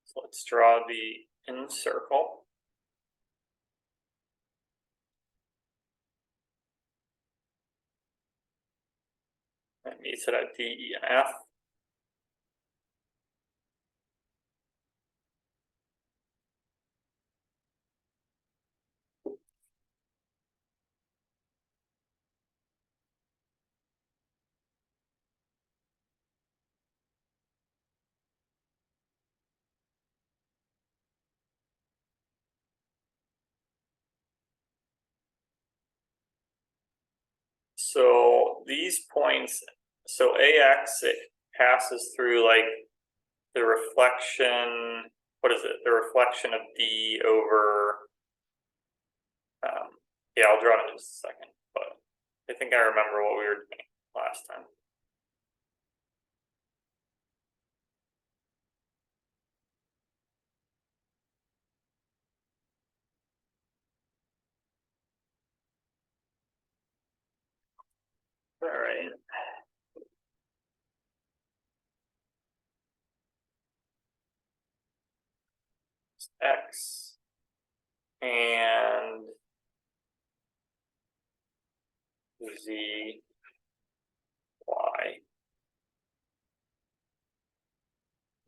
So let's draw the in circle. That meets it at D, E, and F. So these points, so AX, it passes through like the reflection, what is it? The reflection of D over, yeah, I'll draw it in just a second, but I think I remember what we were doing last time. All right. X and Z, Y.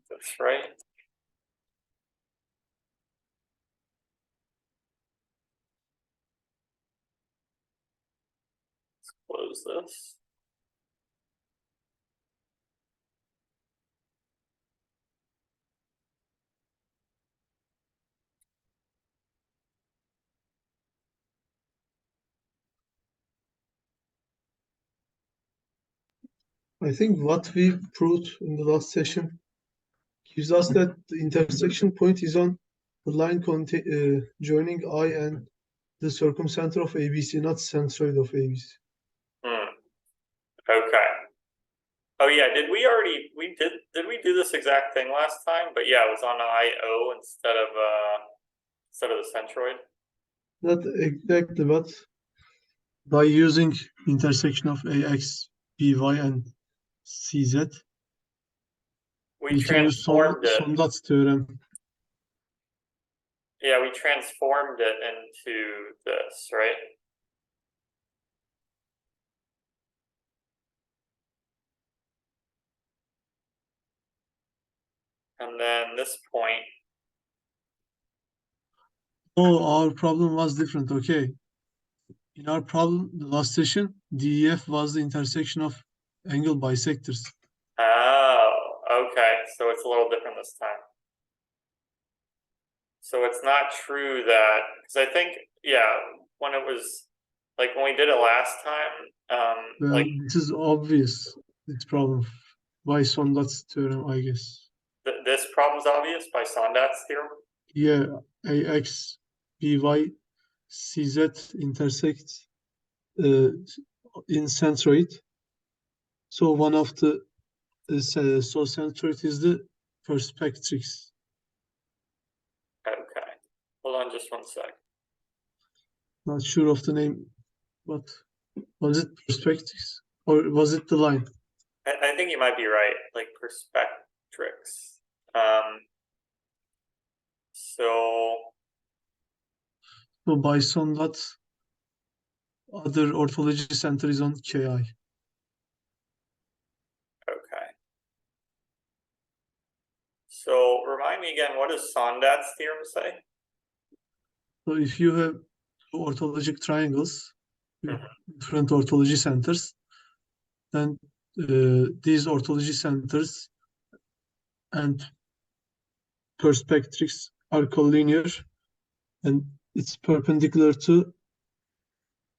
That's right. Let's close this. I think what we proved in the last session gives us that the intersection point is on the line joining I and the circumcenter of ABC, not centroid of ABC. Okay. Oh yeah, did we we do this exact thing last time? But yeah, it was on IO instead of the centroid. Not exactly, but by using intersection of AX, BY, and CZ, We can use transformed it. Sondat's theorem. Yeah, we transformed it into this, right? And then this point. Oh, our problem was different. Okay. In our problem, the last session, DEF was the intersection of angle bisectors. Oh, okay. So it's a little different this time. So it's not true that, because I think, yeah, when it was like when we did it last time, Well, like this is obvious. This problem by Sondat's theorem, I guess. this problem's obvious by Sondat's theorem. Yeah, AX, BY, CZ intersect in centroid. So one of the so centroid is the perspectrix. Okay, hold on just one sec. Not sure of the name, but was it perspectrix or was it the line? I think you might be right, like perspectrix. So by Sondat, other orthology center is on Ki. Okay. So remind me again, what does Sondat's theorem say? So if you have two orthologic triangles, different orthology centers, then these orthology centers and perspectrix are collinear and it's perpendicular to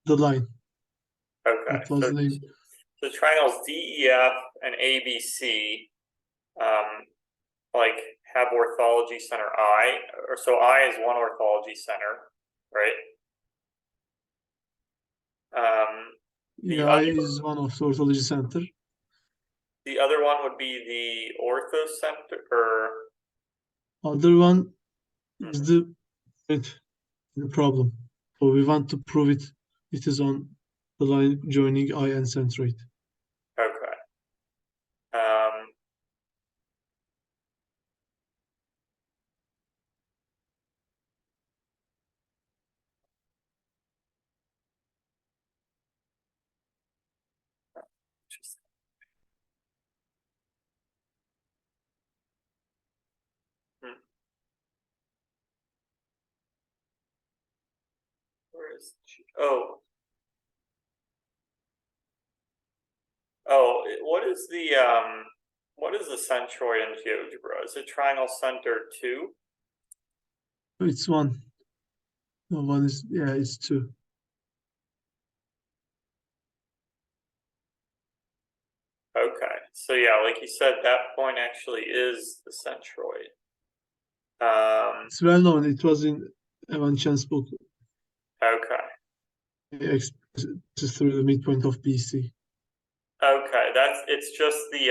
the line. Okay. What was the name? The triangles DEF and ABC like have orthology center I, or so I is one orthology center, right? Yeah, I is one of the orthology center. The other one would be the ortho center, or other one is the problem. So we want to prove it. It is on the line joining I and centroid. Okay. Where's G? Oh. Oh, what is the centroid in GeoGebra? Is it triangle center 2? It's 1. No, 1 is, yeah, it's 2. Okay, so yeah, like you said, that point actually is the centroid. It's well known. It was in Evan Chan's book. Okay. Just through the midpoint of BC. Okay, it's just the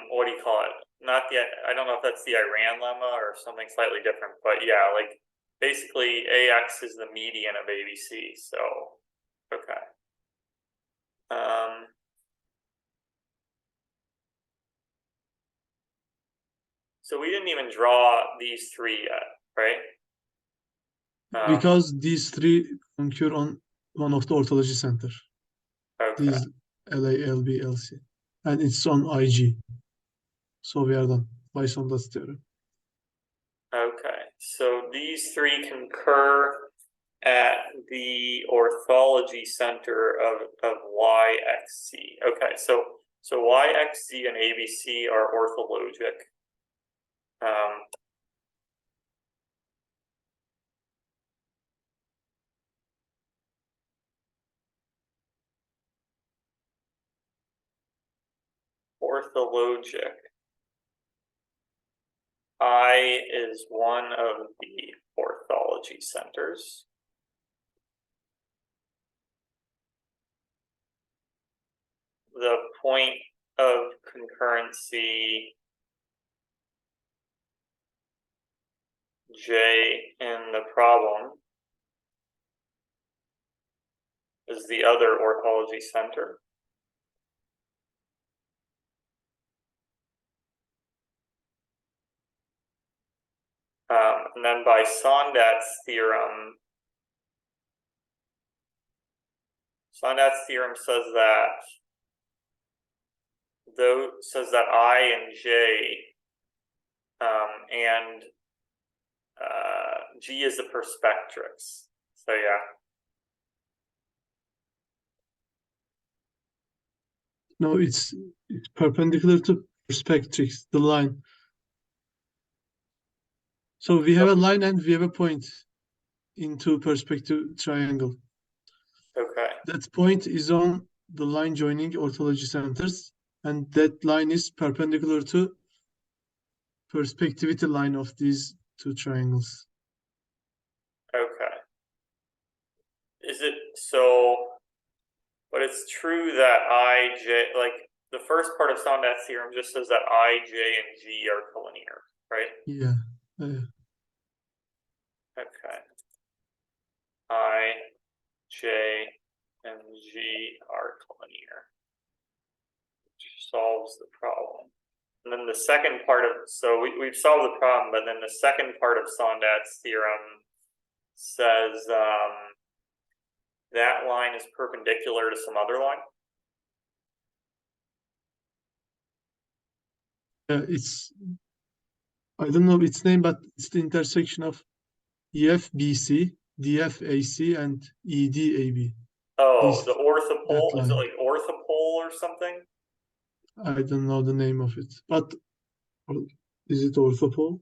what do you call it? Not the, I don't know if that's the Iran lemma or something slightly different, but yeah, like basically AX is the median of ABC, so okay. So we didn't even draw these 3 yet, right? Because these 3 occur on one of the orthology center. Okay. These LA, LB, LC. And it's on IG. So we are done by Sondat's theorem. Okay, so these 3 concur at the orthology center of YXZ. Okay, so YXZ and ABC are orthologic. Orthologic. I is one of the orthology centers. The point of concurrency J in the problem is the other orthology center. And then by Sondat's theorem says that I and J and G is the perspectrix. So yeah. No, it's perpendicular to perspectrix, the line. So we have a line and we have a point into perspective triangle. Okay. That point is on the line joining orthology centers, and that line is perpendicular to perspectivity line of these 2 triangles. Okay. Is it so? But it's true that IJ, like the first part of Sondat's theorem just says that I, J, and G are collinear, right? Yeah. Okay. I, J, and G are collinear, which solves the problem. And then the second part of, so we've solved the problem, but then the second part of Sondat's theorem says that line is perpendicular to some other line. It's, I don't know its name, but it's the intersection of EFBC, DFAC, and EDAB. Oh, the orthopole? Is it like orthopole or something? I don't know the name of it, but is it orthopole?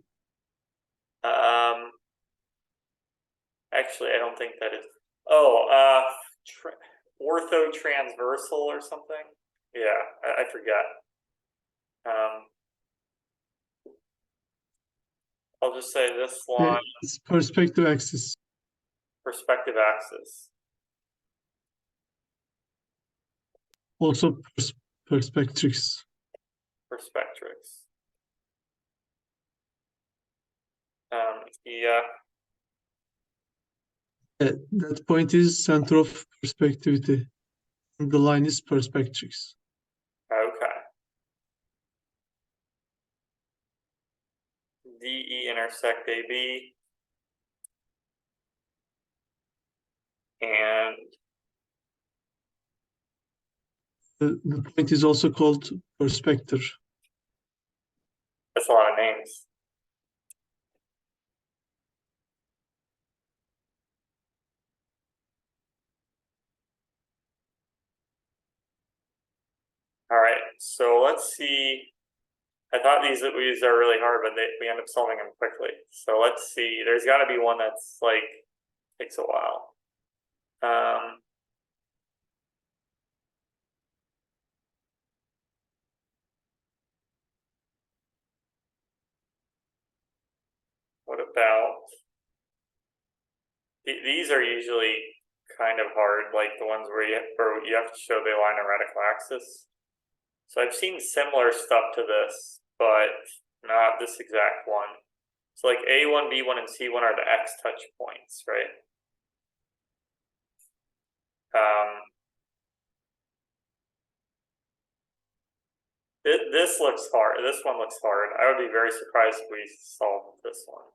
Actually, I don't think that is. Oh, orthotransversal or something. Yeah, I forget. I'll just say this line. It's perspective axis. Perspective axis. Also perspectrix. Perspectrix. Yeah. That point is center of perspectivity. And the line is perspectrix. Okay. DE intersect AB. And the point is also called perspector. that's a lot of names. All right, so let's see. I thought these are really hard, but we end up solving them quickly. So let's see. There's got to be one that's like takes a while. What about these? Are usually kind of hard, like the ones where you have to show they align a radical axis. So I've seen similar stuff to this, but not this exact one. So like A1, B1, and C1 are the X touch points, right? This looks hard. This one looks hard. I would be very surprised if we solved this one.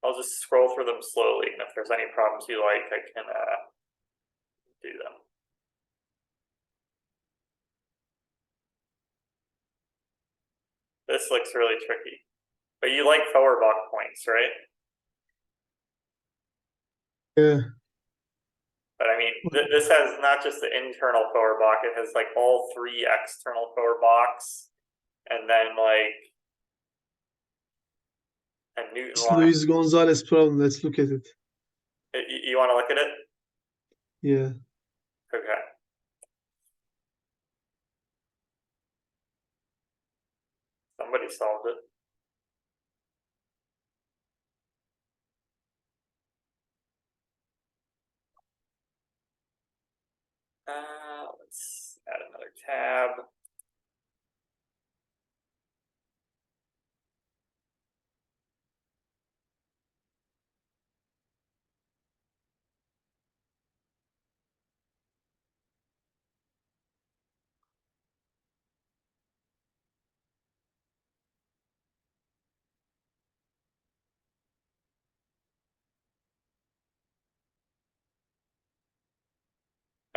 I'll just scroll through them slowly, and if there's any problems you like, I can do them. This looks really tricky. But you like Feurbach points, right? Yeah. But I mean, this has not just the internal Feurbach, it has like all three external Feurbachs, and then like a Newton It's line. Luis Gonzalez problem. Let's look at it. You want to look at it? Yeah. Okay. Somebody solved it. Let's add another tab.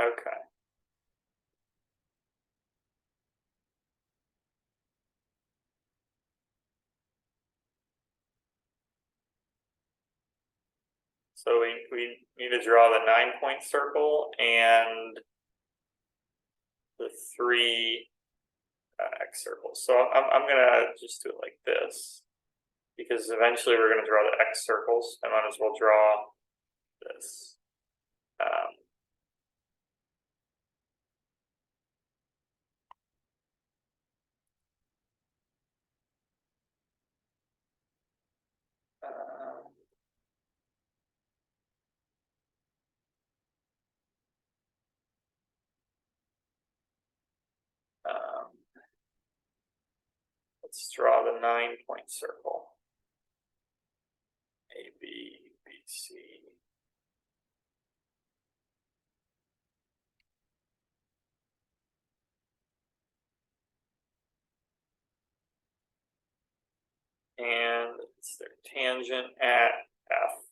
Okay. So we need to draw the 9-point circle and the 3 X circles. So I'm gonna just do it like this, because eventually we're gonna draw the X circles. I might as well draw this. Let's draw the 9-point circle. A, B, B, C. And it's their tangent at F.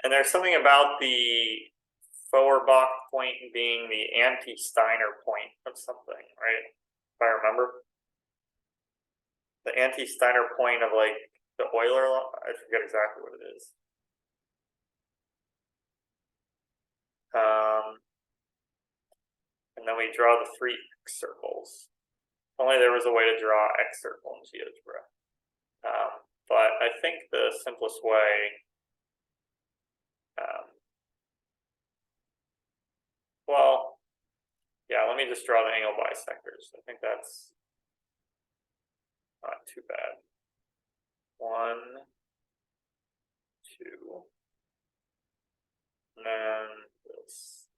And there's something about the Feurbach point being the anti-Steiner point of something, right? If I remember. The anti-Steiner point of like the Euler law, I forget exactly what it is. And then we draw the 3 X circles. Only there was a way to draw X circle in GeoGebra. But I think the simplest way, well, yeah, let me just draw the angle bisectors. I think that's not too bad. 1, 2, and then this.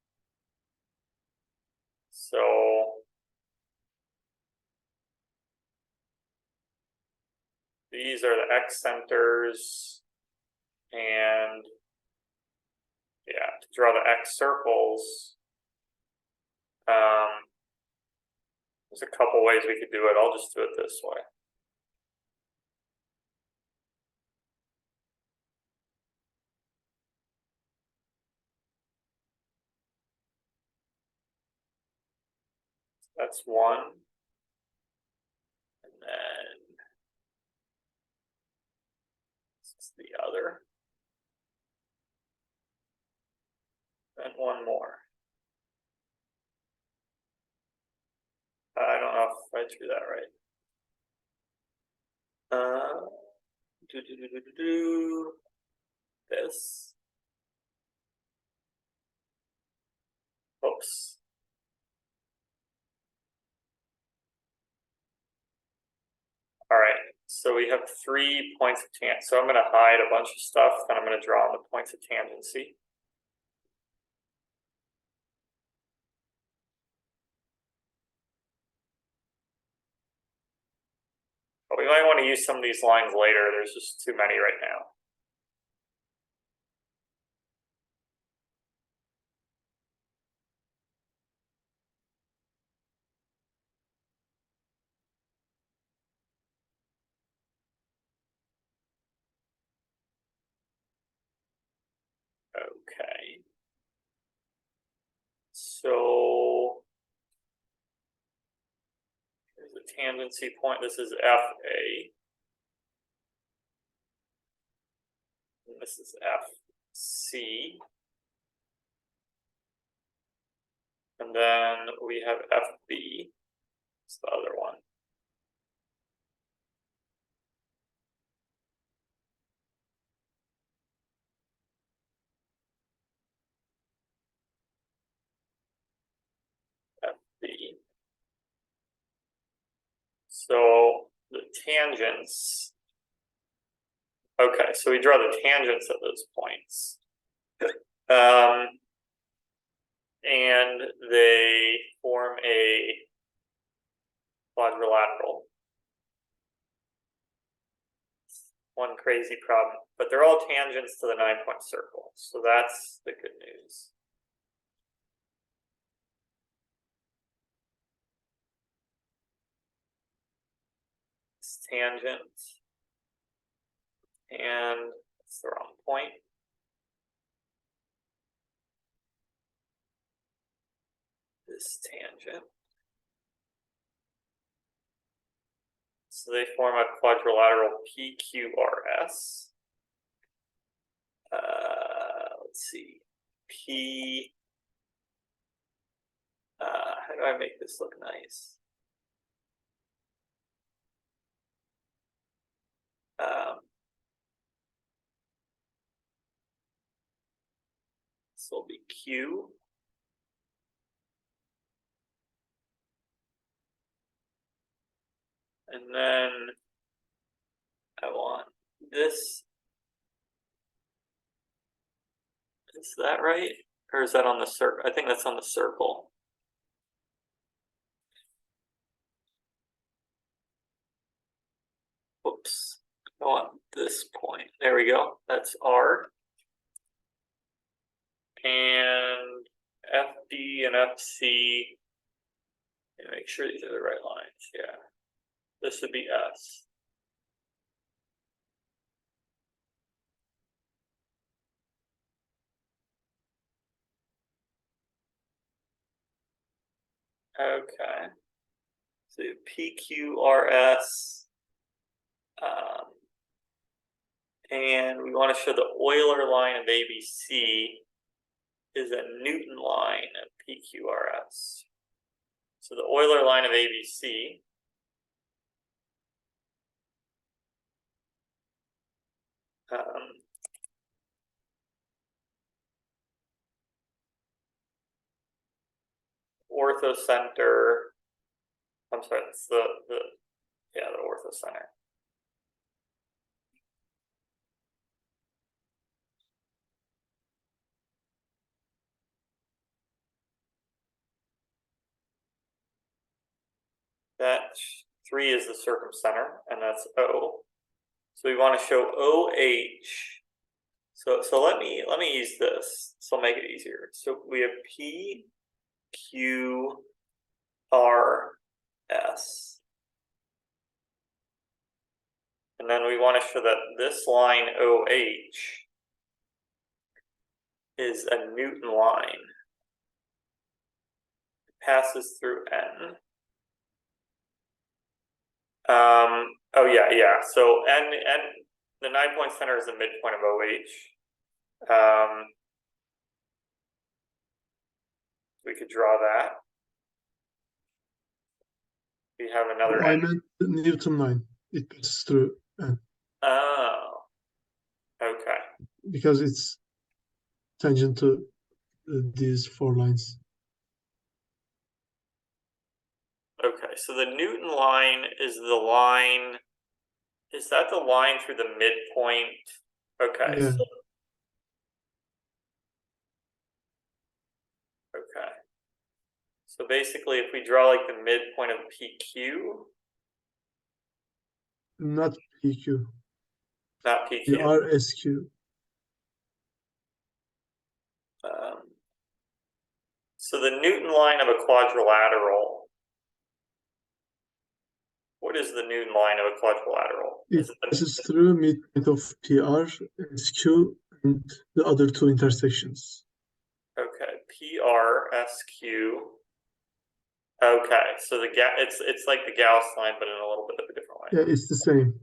So these are the X centers, and yeah, to draw the X circles, there's a couple ways we could do it. I'll just do it this way. That's one. And then this is the other. And one more. I don't know if I drew that right. This. Oops. All right, so we have 3 points of tangent. So I'm going to hide a bunch of stuff, and I'm going to draw on the points of tangency. But we might want to use some of these lines later. There's just too many right now. Okay. So here's the tangency point. This is FA. And this is FC. And then we have FB. It's the other one. FB. So the tangents. Okay, so we draw the tangents at those points. And they form a quadrilateral. One crazy problem, but they're all tangents to the 9-point circle. So that's the good news. It's tangent. And it's the wrong point. This tangent. So they form a quadrilateral PQRS. Let's see. P. How do I make this look nice? This will be Q. And then I want this. Is that right? Or is that on the circle? I think that's on the circle. Oops. I want this point. There we go. That's R. And FD and FC. Make sure these are the right lines. Yeah. This would be S. Okay. So PQRS. And we want to show the Euler line of ABC is a Newton line of PQRS. So the Euler line of ABC orthocenter. I'm sorry, that's the orthocenter. That 3 is the circumcenter, and that's O. So we want to show OH. So let me use this. So I'll make it easier. So we have P, Q, R, S. And then we want to show that this line OH is a Newton line. It passes through N. Oh yeah. So and the 9-point center is the midpoint of OH. We could draw that. We have another. I meant the Newton line. It passes through N. Oh. Okay. Because it's tangent to these 4 lines. Okay, so the Newton line is the line. Is that the line through the midpoint? Okay. Yeah. Okay. So basically, if we draw like the midpoint of PQ, Not PQ. not PQ. RSQ. So the Newton line of a quadrilateral. What is the Newton line of a quadrilateral? It passes through midpoint of PR, SQ, and the other 2 intersections. Okay, PR, SQ. Okay, so it's like the Gauss line, but in a little bit of a different way. Yeah, it's the same.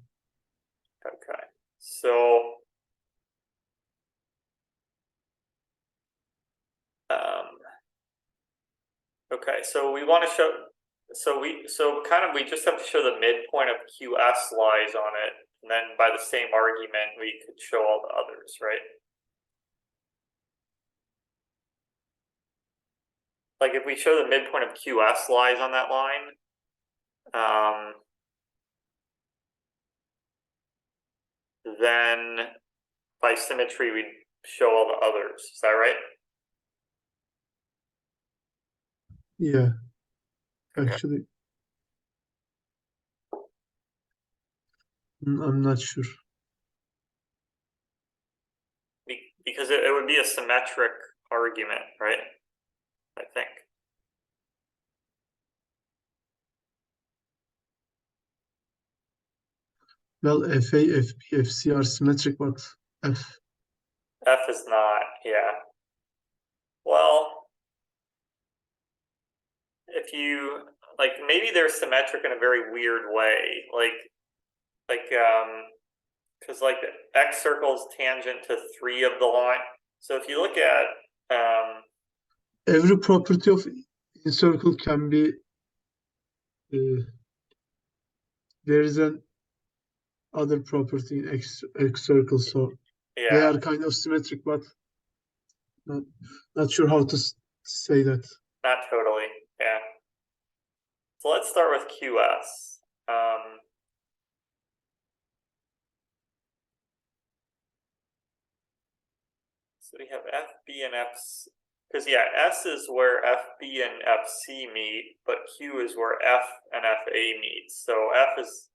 Okay, so okay, so we want to show, we just have to show the midpoint of QS lies on it, and then by the same argument we could show all the others, right? Like if we show the midpoint of QS lies on that line, then by symmetry we'd show all the others. Is that right? Yeah, actually, I'm not sure. Because it would be a symmetric argument, right? I think. Well, FA, FB, FC are symmetric, but F is not, yeah. Well, if you like, maybe they're symmetric in a very weird way, because like the X circle is tangent to 3 of the line. So if you look at every property of circle can be there is an other property in X circle, so yeah, they are kind of symmetric, but not sure how to say that. not totally, yeah. So let's start with QS. So we have FB and FC, because yeah, S is where FB and FC meet, but Q is where F and FA meet. So F is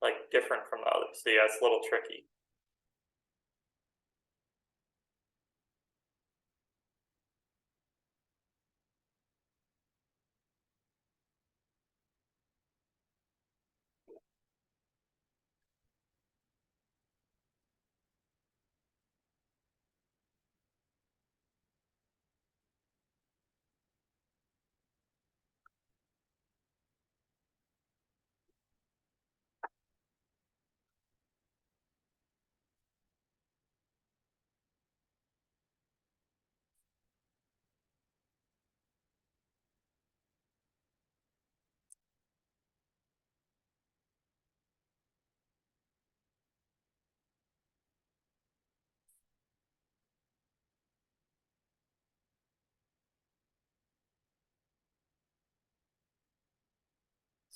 like different from the others. So yeah, it's a little tricky.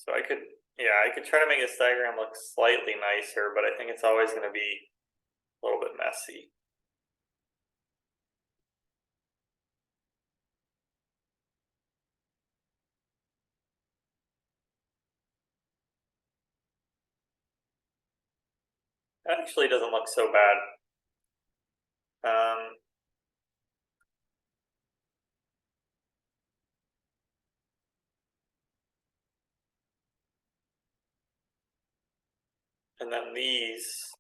So I could try to make this diagram look slightly nicer, but I think it's always going to be a little bit messy. That actually doesn't look so bad. And then these,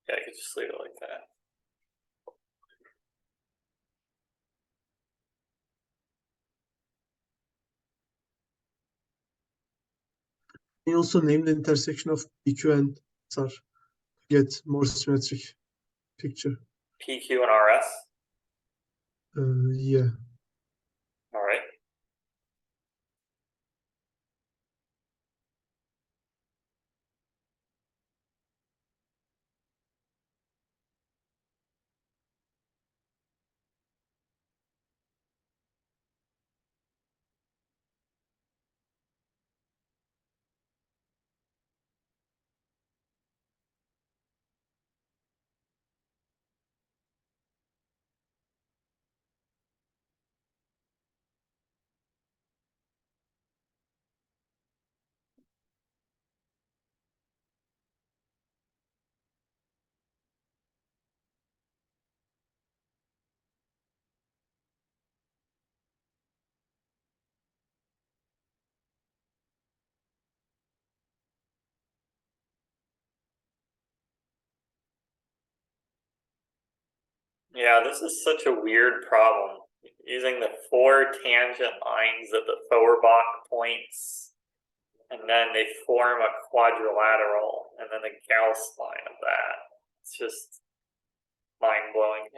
yeah, I could just leave it like that. you also name the intersection of PQ and SR to get more symmetric picture. PQ and RS. Yeah. All right. Yeah, this is such a weird problem. Using the 4 tangent lines of the Feurbach points, and then they form a quadrilateral, and then the Gauss line of that. It's just mind-blowing.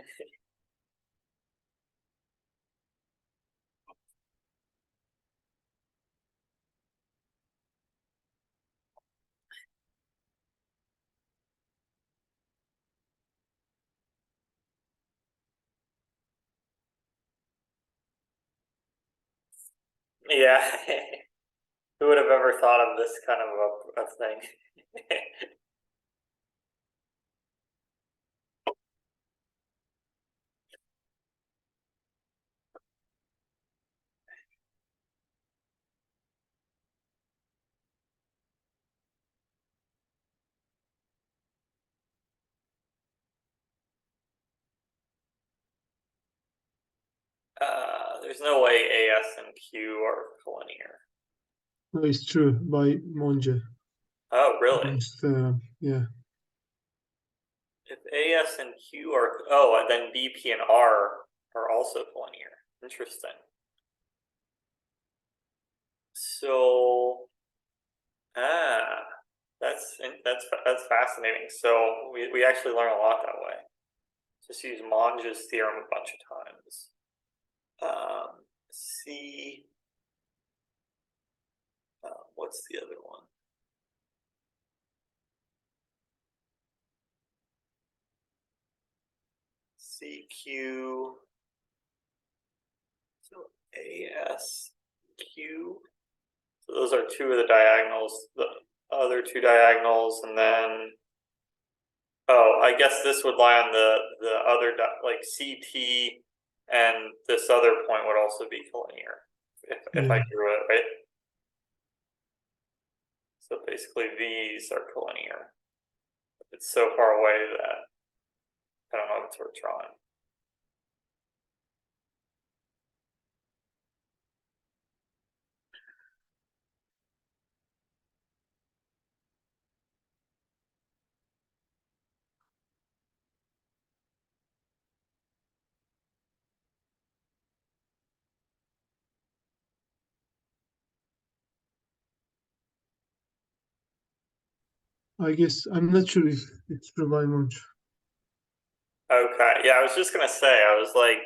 Yeah. Who would have ever thought of this kind of a thing? There's no way AS and Q are collinear. No, it's true by Monge. Oh, really? Monge's yeah. If AS and Q are, oh, and then BP and R are also collinear. Interesting. So, that's fascinating. So we actually learn a lot that way. Just use Monge's theorem a bunch of times. What's the other one? CQ. So ASQ. So those are 2 of the diagonals. The other 2 diagonals, and then I guess this would lie on the other like CT, and this other point would also be collinear if I drew it right. So basically, these are collinear. It's so far away that I don't know if it's worth drawing. I guess I'm not sure if it's true by Monge. Okay, yeah, I was just gonna say, I was like,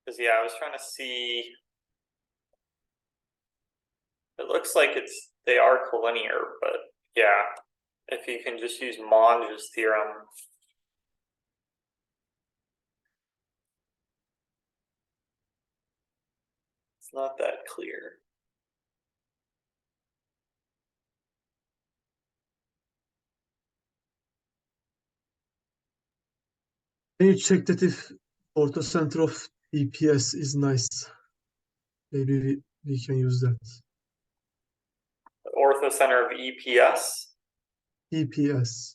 because yeah, I was trying to see. It looks like they are collinear, but yeah, if you can just use Monge's theorem. It's not that clear. Can you check that if orthocenter of EPS is nice? Maybe we can use that. The orthocenter of EPS. EPS.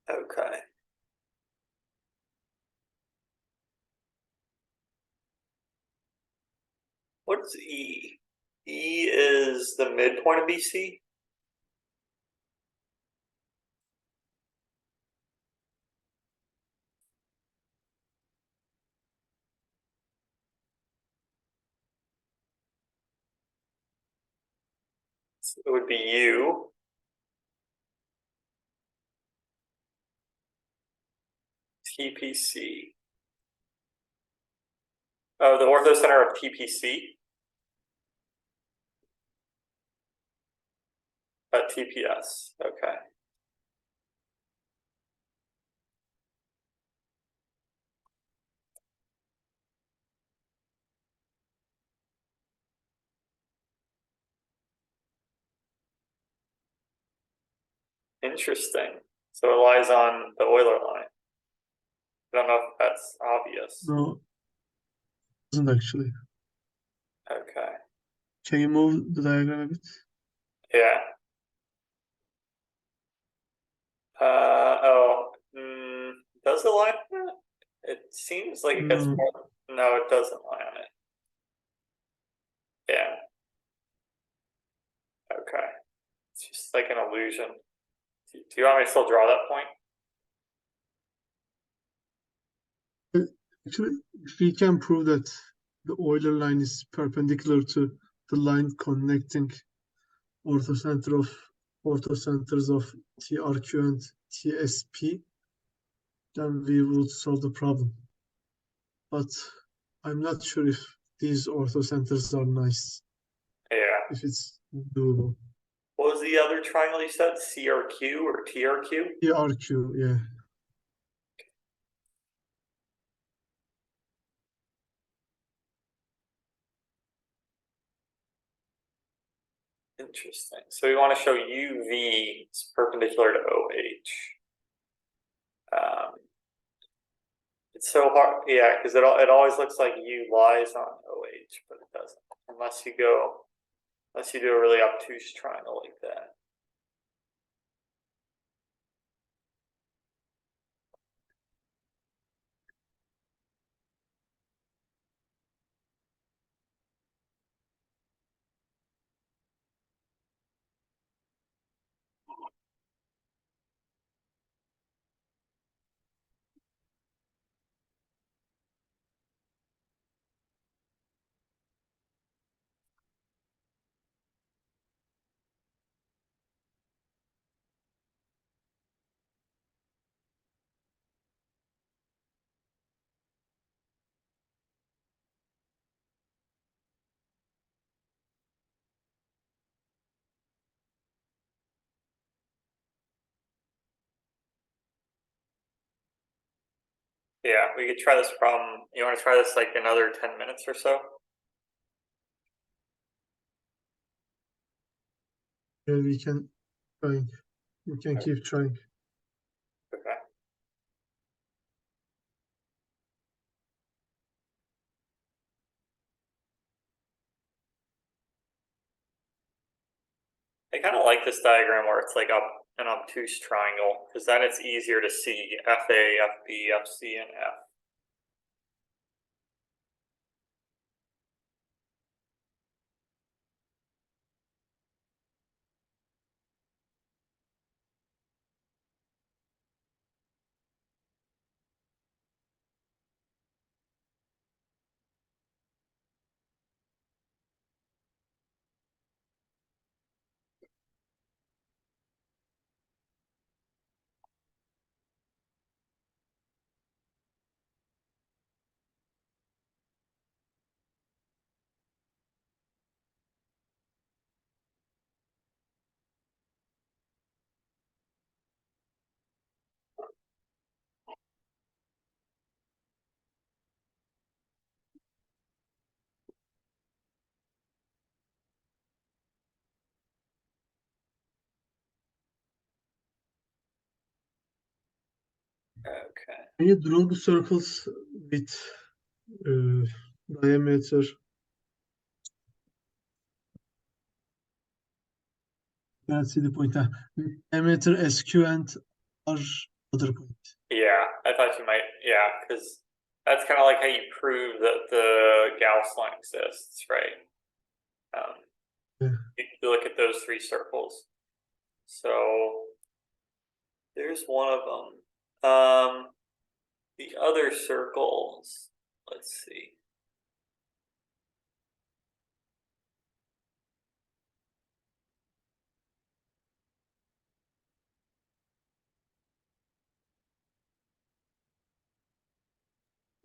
Okay. What's E? E is the midpoint of BC. So it would be U. TPC. Oh, the orthocenter of TPC. TPS. Okay. Interesting. So it lies on the Euler line. I don't know if that's obvious. No, it doesn't actually. Okay. Can you move the diagram a bit? Yeah. Does it lie on it? It seems like it gets No. more. No, it doesn't lie on it. Yeah. Okay. It's just like an illusion. Do you want me to still draw that point? Actually, if we can prove that the Euler line is perpendicular to the line connecting orthocenters of TRQ and TSP, then we would solve the problem. But I'm not sure if these orthocenters are nice, Yeah. if it's doable. What was the other triangle you said? CRQ or TRQ? TRQ, yeah. Interesting. So we want to show UV is perpendicular to OH. It's so hard, yeah, because it always looks like U lies on OH, but it doesn't, unless you do a really obtuse triangle like that. Yeah, we could try this problem. You want to try this like another 10 minutes or so? Yeah, we can try. We can keep trying. Okay. I kind of like this diagram where it's like an obtuse triangle, because then it's easier to see FA, FB, FC, and F. Okay. Can you draw the circles with diameter? Let's see the point. Diameter SQ and R other point. Yeah, I thought you might. Yeah, because that's kind of like how you prove that the Gauss line exists, right? Yeah. You look at those three circles. So there's one of them. The other circles, let's see.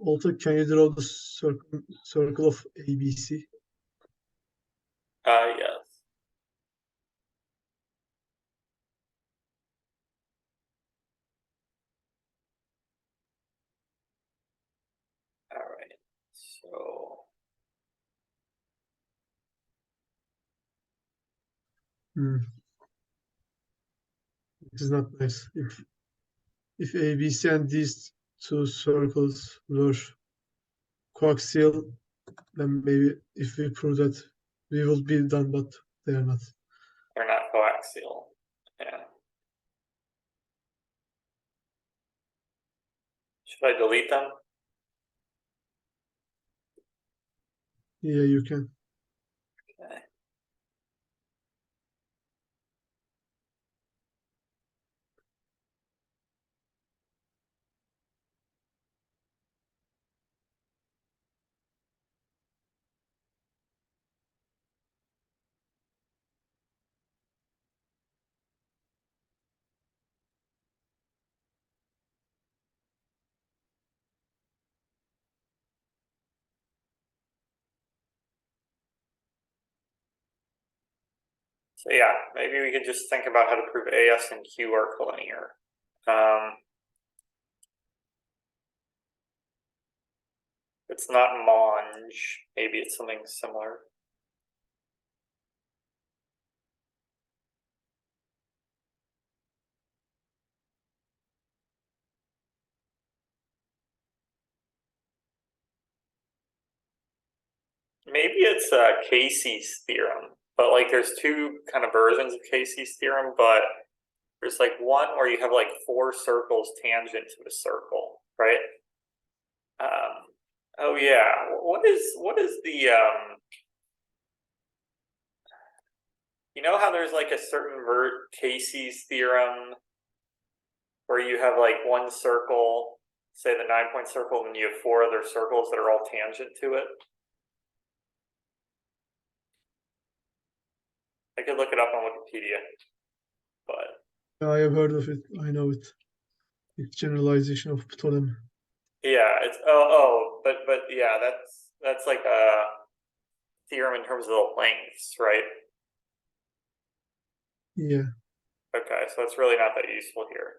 Also, can you draw the circle of ABC? Yes. All right, so This is not nice. If ABC and these two circles were coaxial, then maybe if we prove that we will be done, but they are not. they're not coaxial. Yeah. Should I delete them? Yeah, you can. Okay. So yeah, maybe we could just think about how to prove AS and Q are collinear. It's not Monge, maybe it's something similar. Maybe it's Casey's theorem, but like there's two kind of versions of Casey's theorem, but there's like one where you have like 4 circles tangent to a circle, right? Oh yeah, what is the you know how there's like a certain Casey's theorem where you have like one circle, say the 9-point circle, and you have 4 other circles that are all tangent to it? I could look it up on Wikipedia, but I have heard of it. I know it. It's generalization of Ptolemy. yeah, it's but yeah, that's like a theorem in terms of the lengths, right? Yeah. Okay, so it's really not that useful here.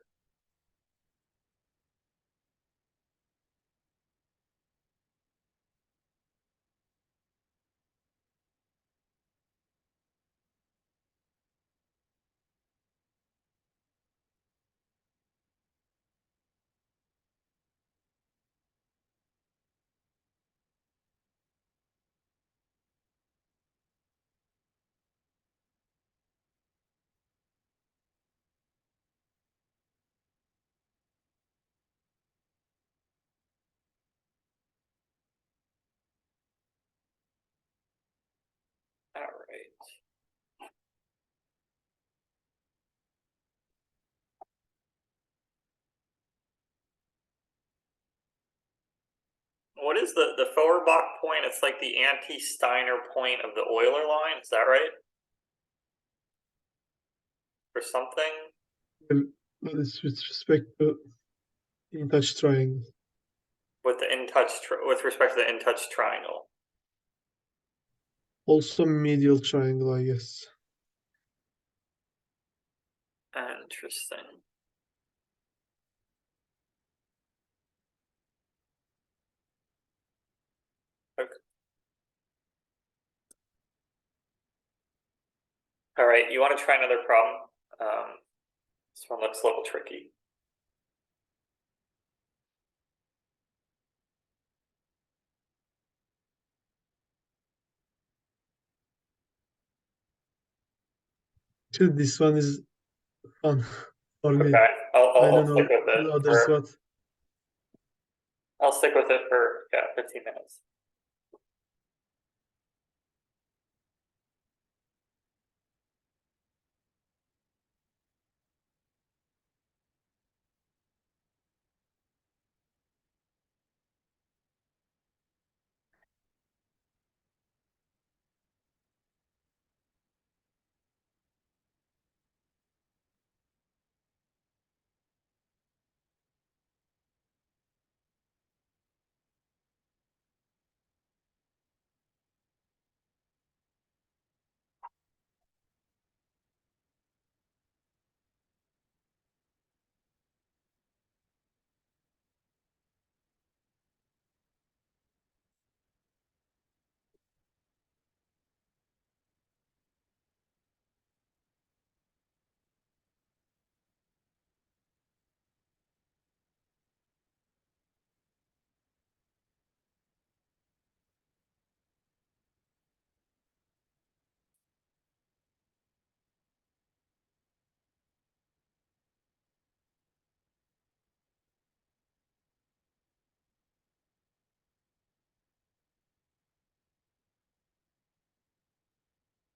All right. What is the Feurbach point? It's like the anti-Steiner point of the Euler line. Is that right? Or something? That is with respect to in-touch triangle. With the with respect to the in-touch triangle. Also medial triangle, I guess. Interesting. Okay. All right, you want to try another problem? This one looks a little tricky. Actually, this one is fun for me. Okay, I don't stick know with it the others for, what. I'll stick with it for 15 minutes.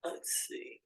Let's see.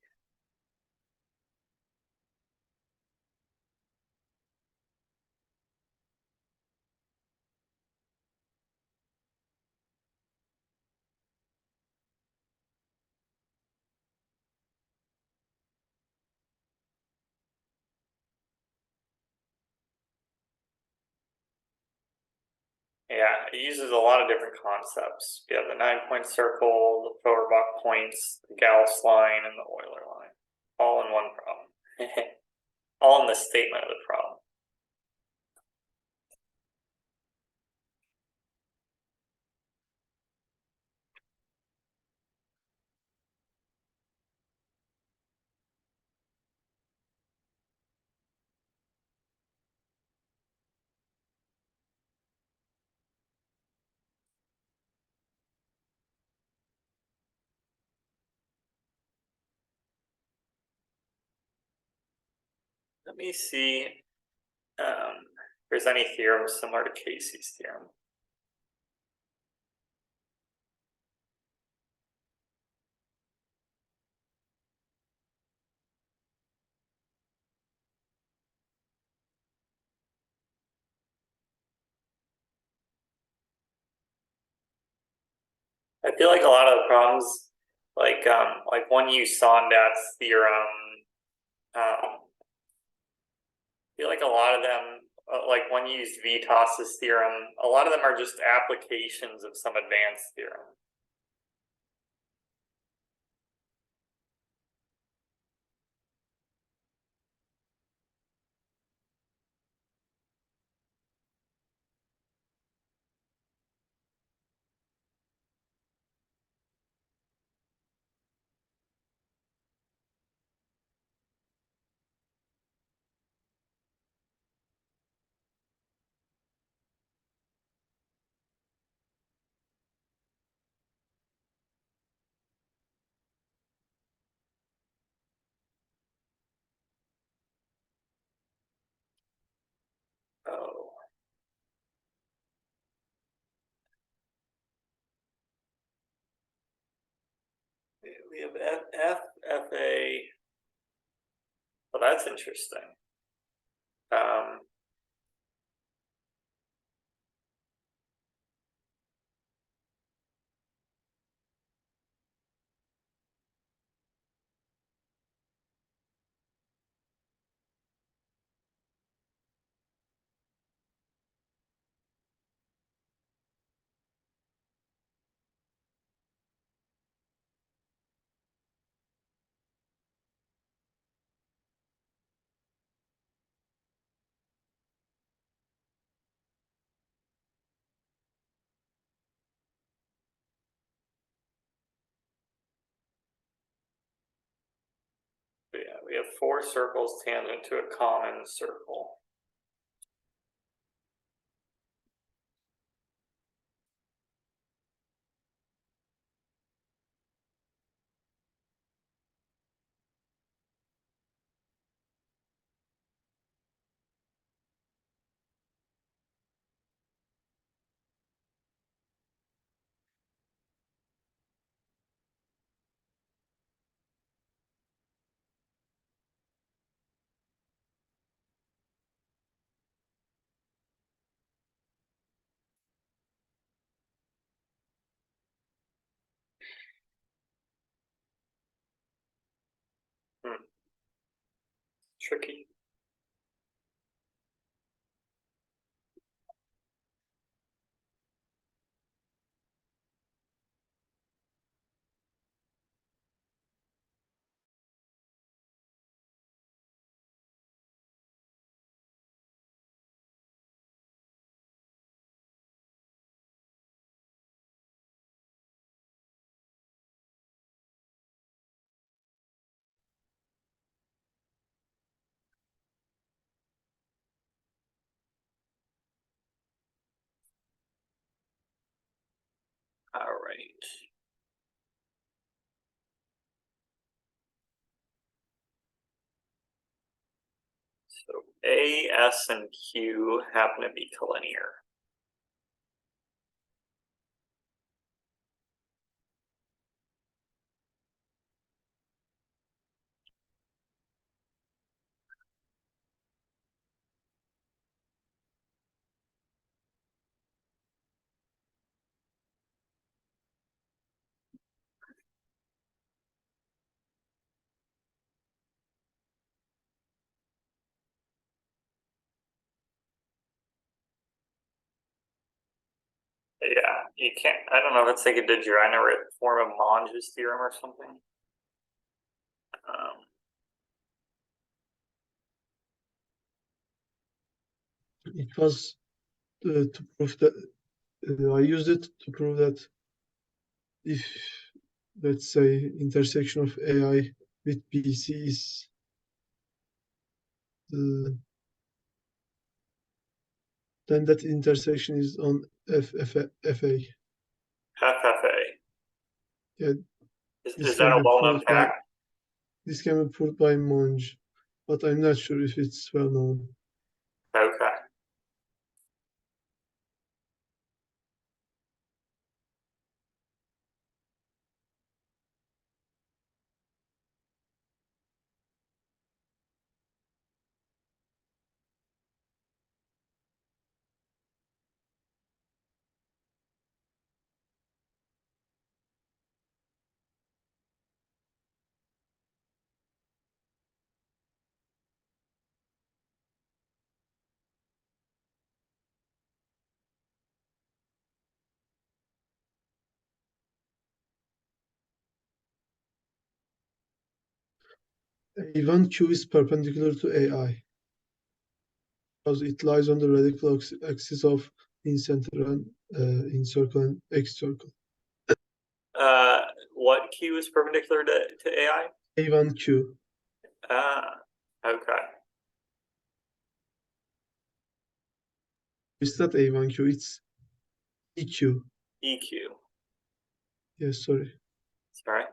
Yeah, it uses a lot of different concepts. You have the 9-point circle, the Feurbach points, the Gauss line, and the Euler line, all in one problem. All in the statement of the problem. Let me see if there's any theorem similar to Casey's theorem. I feel like a lot of the problems, like one used Sondat's theorem. I feel like a lot of them, like one used Vitas's theorem. A lot of them are just applications of some advanced theorem. Oh. We have FA. Well, that's interesting. Yeah, we have 4 circles tangent to a common circle. Tricky. All right. So A, S, and Q happen to be collinear. Yeah, you can't, I don't know if it's like a degenerate form of Monge's theorem or something. It was to prove that I used it to prove that if, let's say, intersection of AI with BC is then that intersection is on FA. FFA. Yeah, Is that a well-known fact? This can be proved by Monge, but I'm not sure if it's well known. Okay. A1Q is perpendicular to AI because it lies on the radical axis of in-center and in-circle and X-circle. What Q is perpendicular to AI? A1Q. Okay. It's not A1Q, it's EQ. EQ. Yes, sorry. Sorry.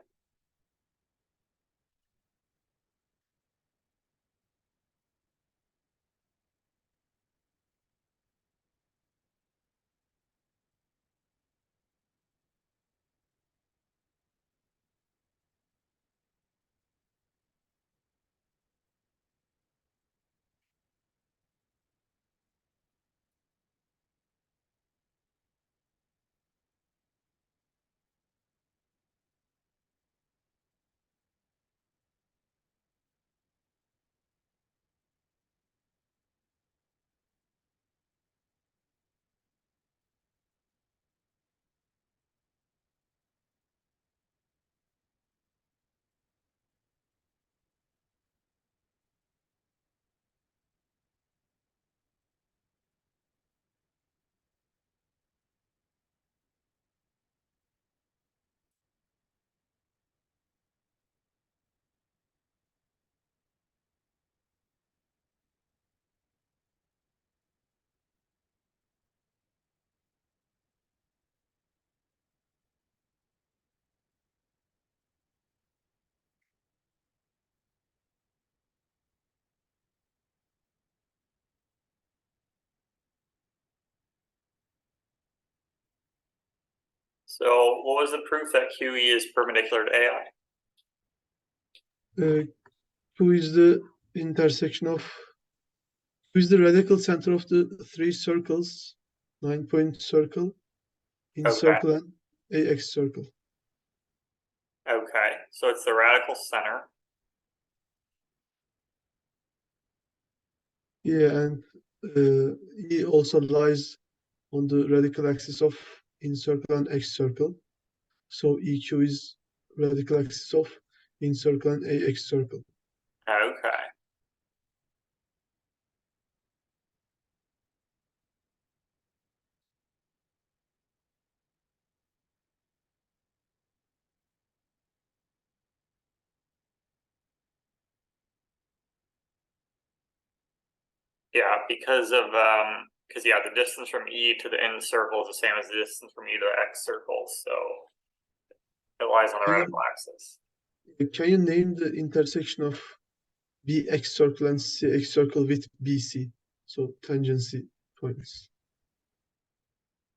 So what was the proof that QE is perpendicular to AI? Q is the intersection of Q is the radical center of the three circles, 9-point circle, in-circle, and AX circle. Okay, so it's the radical center. Yeah, and E also lies on the radical axis of in-circle and X-circle. So EQ is radical axis of in-circle and AX circle. Okay. Yeah, because yeah, the distance from E to the N circle is the same as the distance from E to the X circle, so it lies on the radical axis. Can you name the intersection of BX circle and CX circle with BC? So tangency points.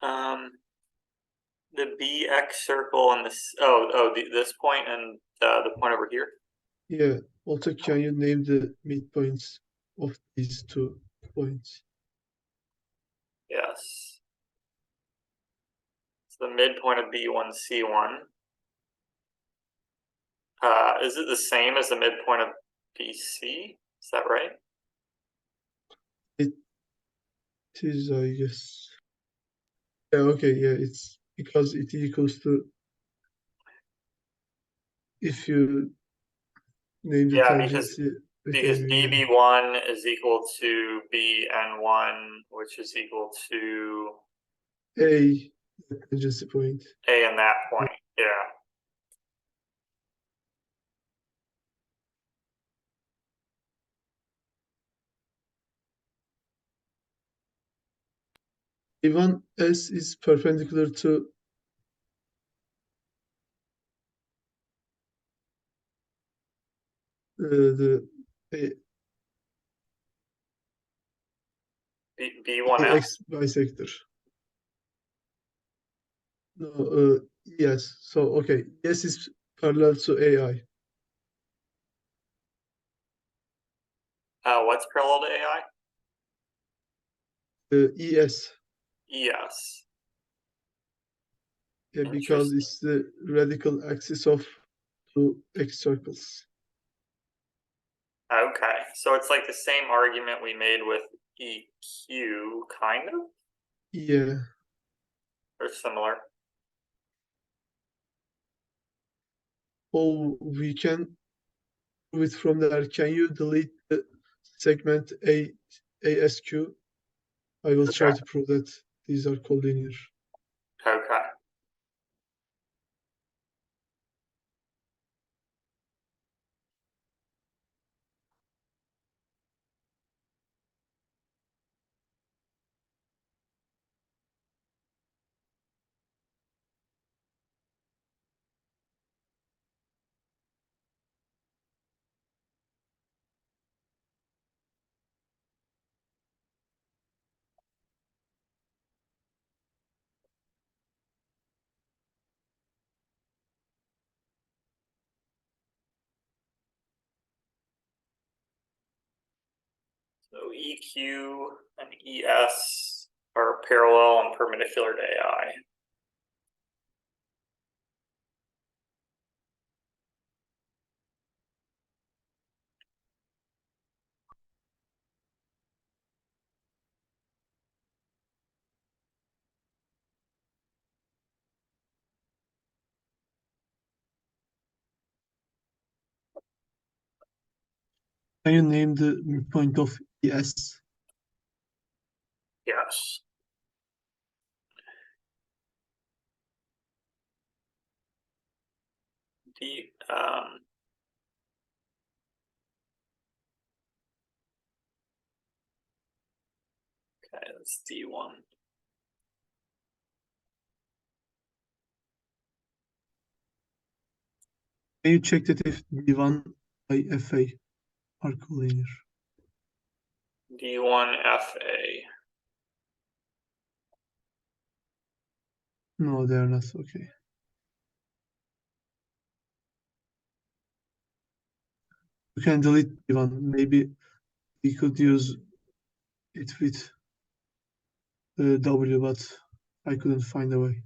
The BX circle and this this point and the point over here. Yeah. Also, can you name the midpoints of these 2 points? Yes. So the midpoint of B1, C1. Is it the same as the midpoint of BC? Is that right? It is, I guess. Yeah, okay, yeah, it's because it equals to if you name the Yeah, because tangency with dB1 is equal to Bn1, which is equal to A tangency point. A in that point. Yeah. Even S is perpendicular to the B1F. X bisector. No, yes. So okay, S is parallel to AI. What's parallel to AI? ES. ES. Yeah, because Interesting. it's the radical axis of two X circles. Okay, so it's like the same argument we made with EQ, kind of, Yeah. or similar. Oh, we can do it from there. Can you delete the segment ASQ? I will try Okay. to prove that these are collinear. Okay. So EQ and ES are parallel and perpendicular to AI. Can you name the midpoint of ES? Yes. D, okay, that's D1. Can you check that if D1 by FA are collinear? D1FA. No, they are not. Okay. You can delete D1. Maybe we could use it with W, but I couldn't find a way.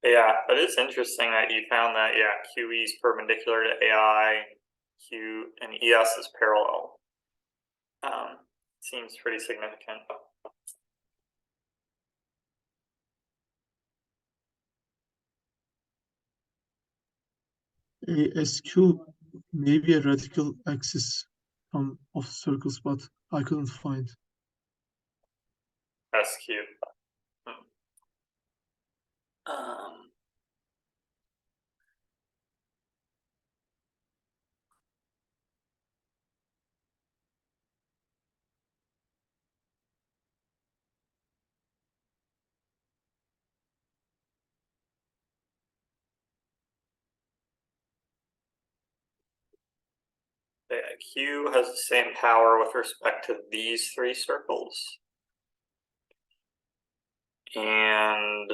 Yeah, but it's interesting that you found that, yeah, QE is perpendicular to AI, Q and ES is parallel. Seems pretty significant. ASQ may be a radical axis of circles, but I couldn't find. SQ. Um, yeah, Q has the same power with respect to these three circles. And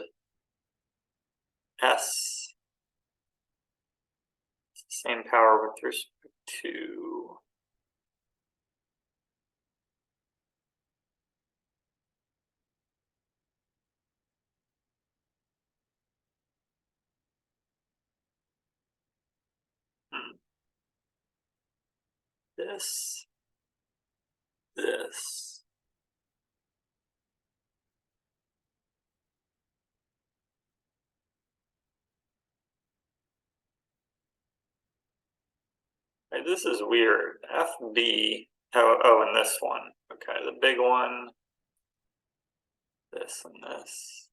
S, same power with respect to this, this. Right, this is weird. FB, oh, and this one. Okay, the big one, this and this.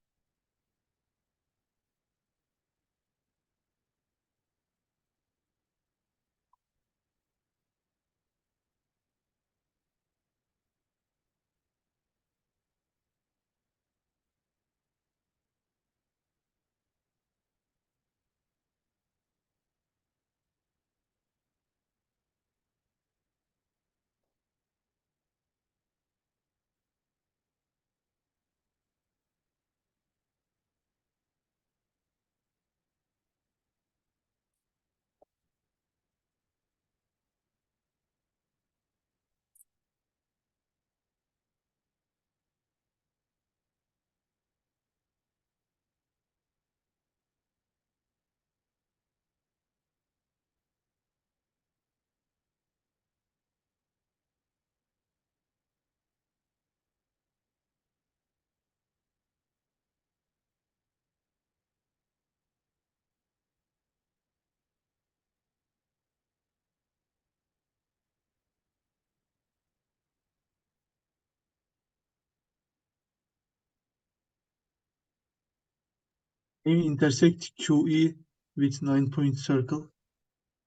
Can you intersect QE with 9-point circle?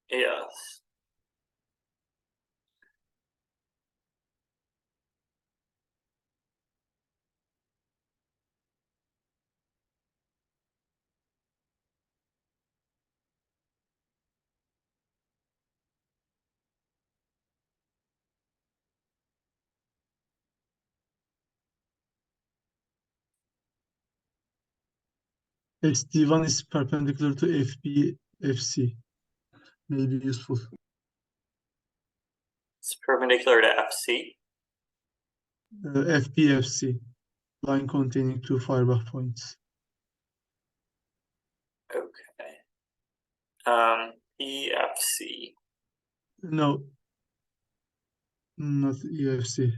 Yes. SD1 is perpendicular to FB, FC. May be useful. It's perpendicular to FC. FB, FC. Line containing two Feurbach points. Okay. EFC. No, not EFC.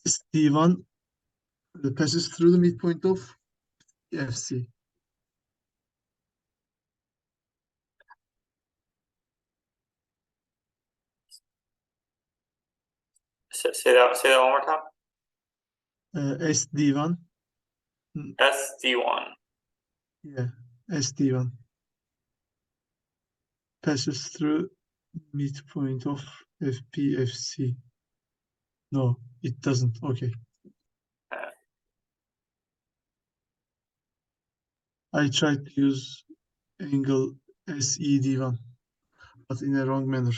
SD1 passes through the midpoint of FC. Say that one more time. SD1. SD1. Yeah, SD1 passes through midpoint of FPFC. No, it doesn't. Okay. I tried to use angle SED1, but in a wrong manner.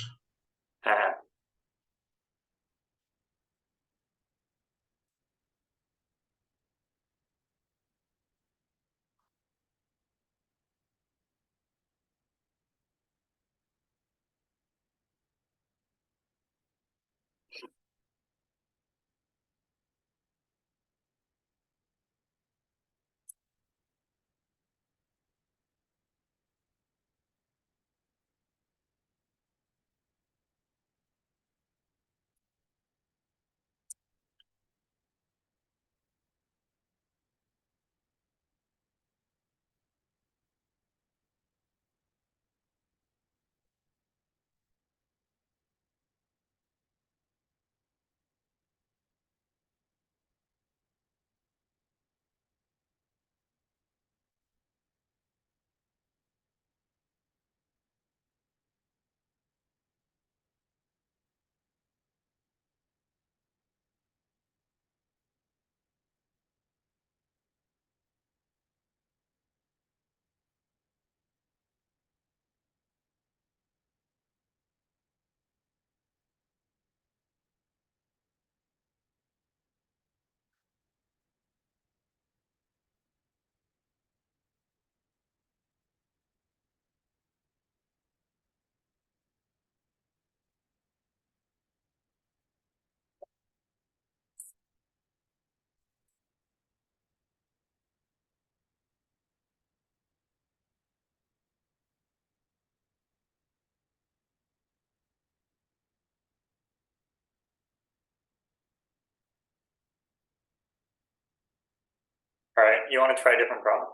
All right, you want to try a different problem?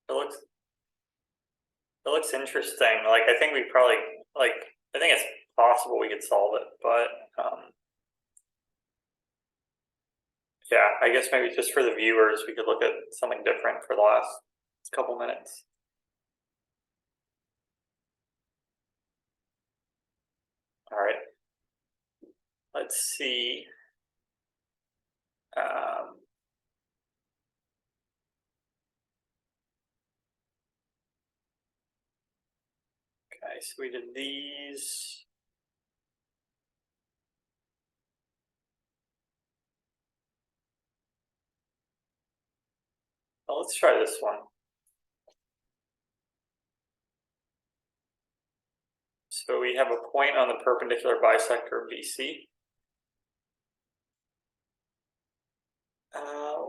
It looks interesting. Like, I think we probably, like, I think it's possible we could solve it, but yeah, I guess maybe just for the viewers, we could look at something different for the last couple minutes. All right, let's see. Okay, so we did these. Well, let's try this one. So we have a point on the perpendicular bisector of BC.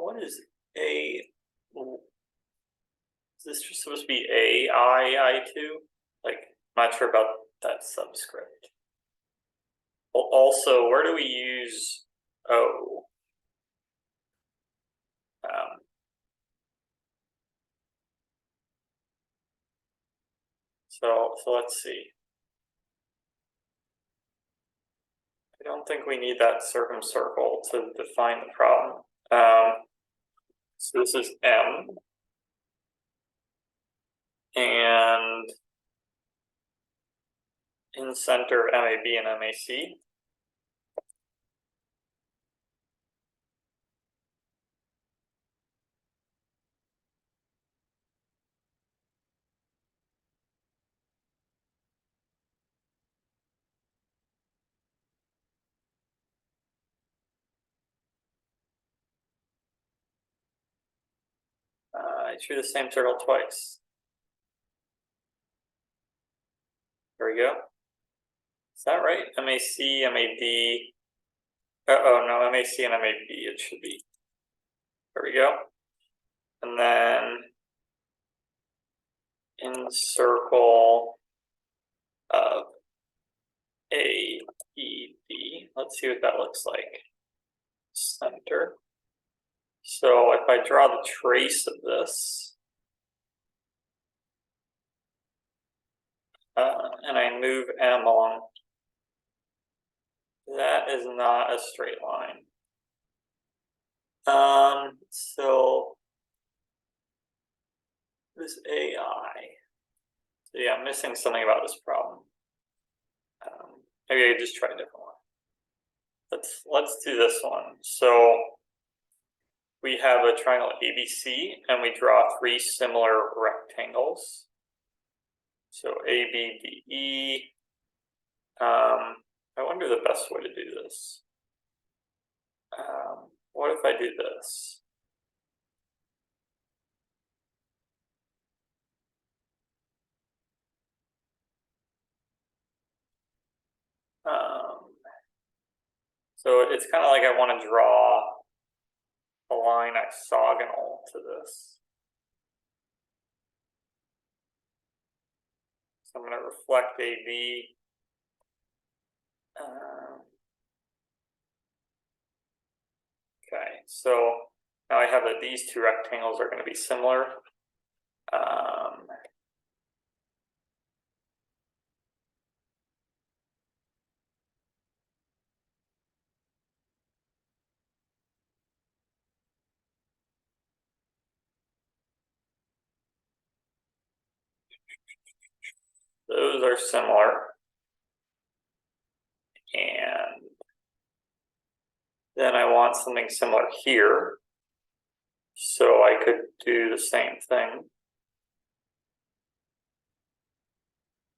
What is A? Is this just supposed to be I2? Like, I'm not sure about that subscript. Well, also, where do we use O? So let's see. I don't think we need that circumcircle to define the problem. So this is M. And in center of MAB and MAC. I drew the same circle twice. There we go. Is that right? MAC, MAD. Oh no, MAC and MAB it should be. There we go. And then in circle of AED. Let's see what that looks like. Center. So if I draw the trace of this, and I move M along, that is not a straight line. So this AI. So yeah, I'm missing something about this problem. Maybe I just try a different one. Let's do this one. So we have a triangle ABC, and we draw three similar rectangles. So ABDE. I wonder the best way to do this. What if I do this? So it's kind of like I want to draw a line orthogonal to this. So I'm going to reflect AB. Okay, so now I have that these two rectangles are going to be similar. Those are similar. And then I want something similar here. So I could do the same thing.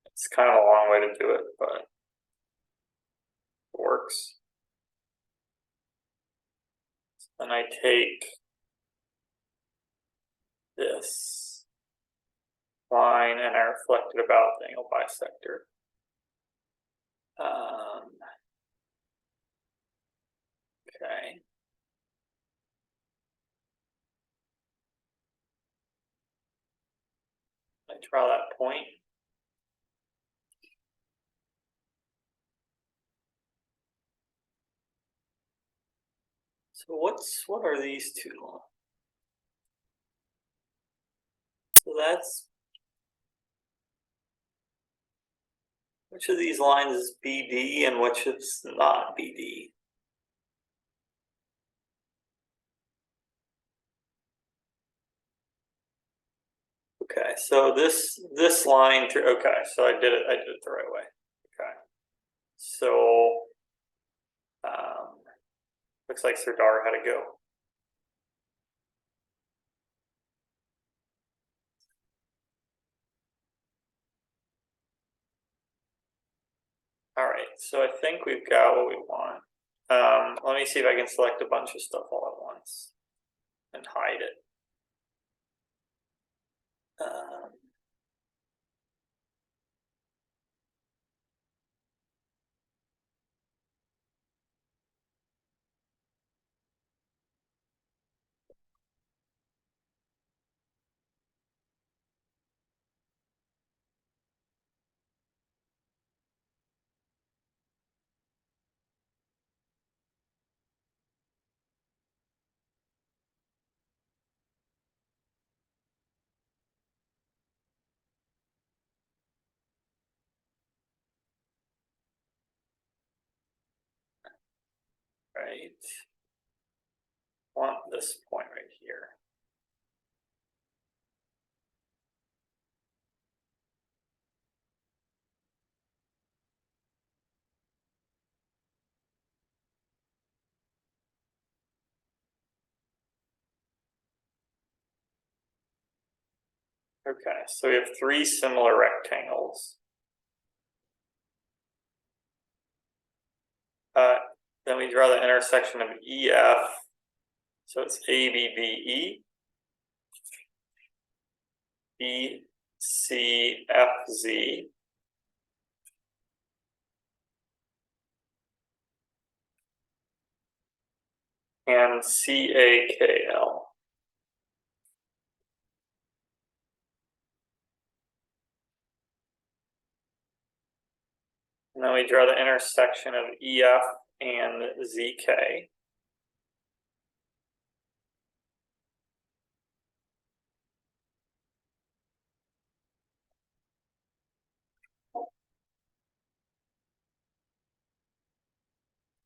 It's kind of a long way to do it, but it works. Then I take this line and I reflect it about the angle bisector. Okay. I draw that point. So what are these two lines? So that's, which of these lines is BD and which is not BD? Okay, so this line, okay, so I did it the right way. Okay, so looks like Serdar had to go. All right, so I think we've got what we want. Let me see if I can select a bunch of stuff all at once and hide it. Right, want this point right here. Okay, so we have three similar rectangles. Then we draw the intersection of EF. So it's ABBE, BCFZ, and CAKL. And then we draw the intersection of EF and ZK.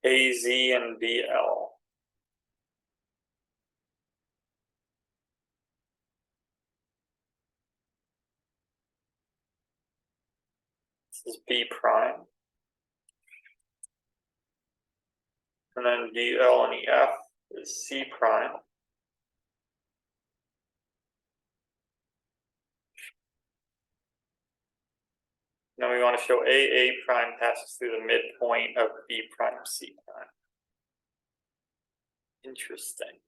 AZ and BL. This is B prime. And then BL and EF is C prime. Now we want to show AA prime passes through the midpoint of B prime C prime. Interesting.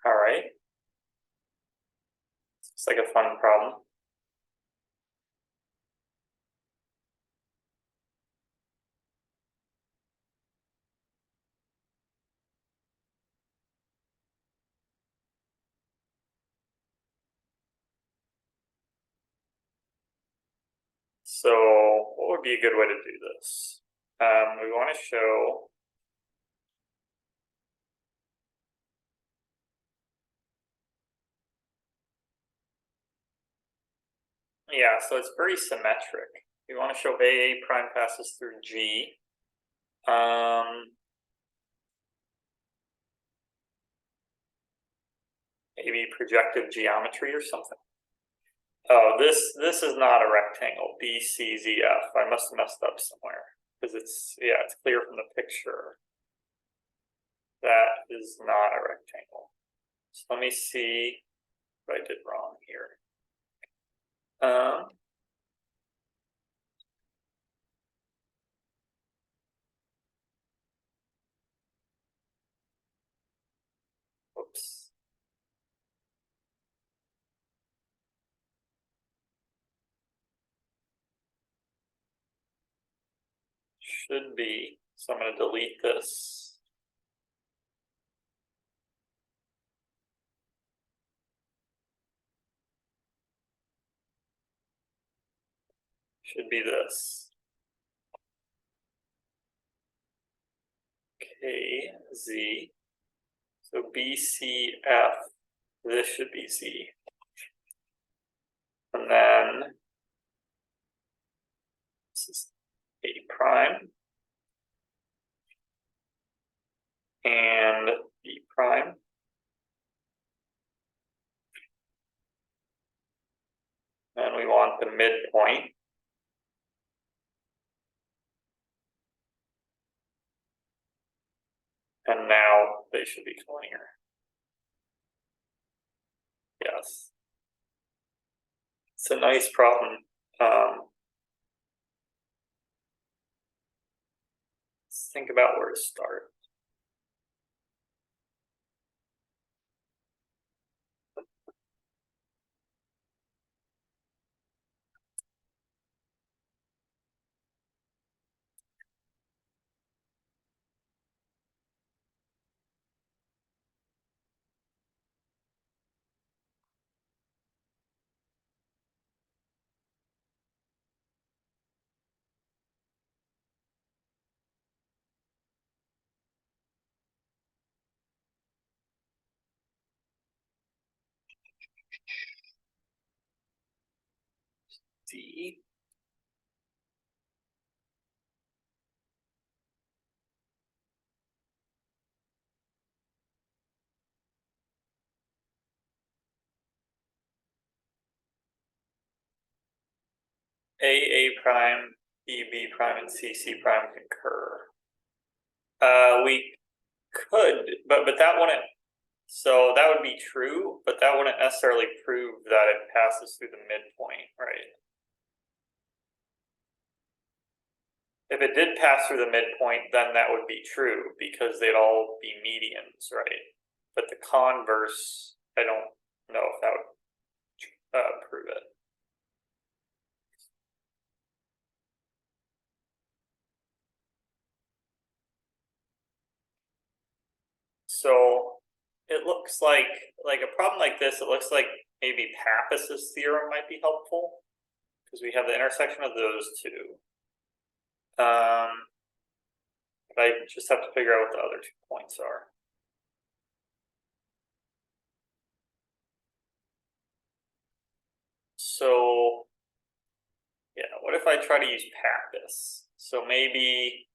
All right. It's like a fun problem. So what would be a good way to do this? We want to show so it's very symmetric. We want to show AA prime passes through G. Maybe projective geometry or something. Oh, this is not a rectangle. BCZF. I must have messed up somewhere because it's clear from the picture. That is not a rectangle. So let me see what I did wrong here. Oops. Should be. So I'm going to delete this. should be this. KZ. So BCF, this should be Z. And then this is A prime and B prime. And we want the midpoint. And now they should be collinear. Yes. It's a nice problem. Let's think about where to start. D. A prime, B prime, and C prime concur. We could, but that wouldn't. So that would be true, but that wouldn't necessarily prove that it passes through the midpoint, right? If it did pass through the midpoint, then that would be true because they'd all be medians, right? But the converse, I don't know if that would prove it. So it looks like a problem like this, it looks like maybe Pappus's theorem might be helpful because we have the intersection of those two. But I just have to figure out what the other 2 points are. So yeah, what if I try to use Pappus? So maybe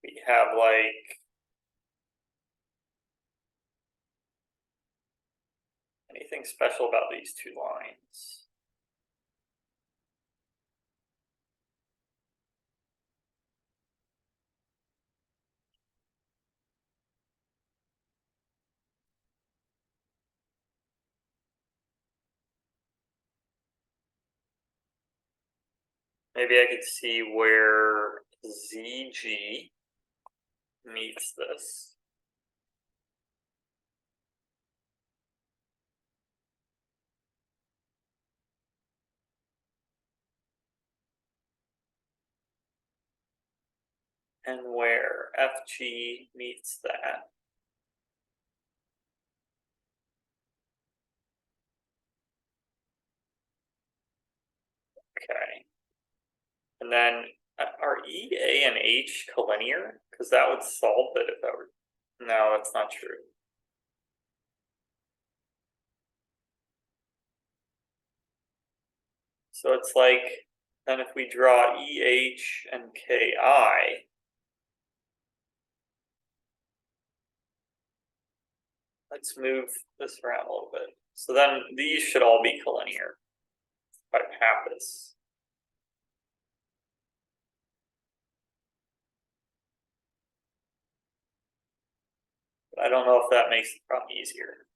we have like anything special about these 2 lines? Maybe I could see where ZG meets this. And where FG meets that. Okay. And then are E, A, and H collinear? Because that would solve it if that were. No, that's not true. So it's like, then if we draw EH and KI, let's move this around a little bit. So then these should all be collinear by Pappus. But I don't know if that makes the problem easier.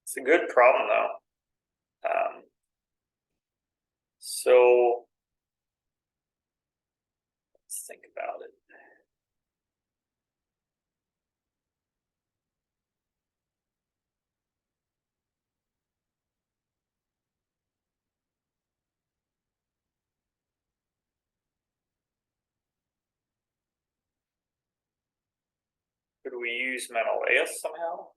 It's a good problem though. So let's think about it. Could we use Menelaus somehow?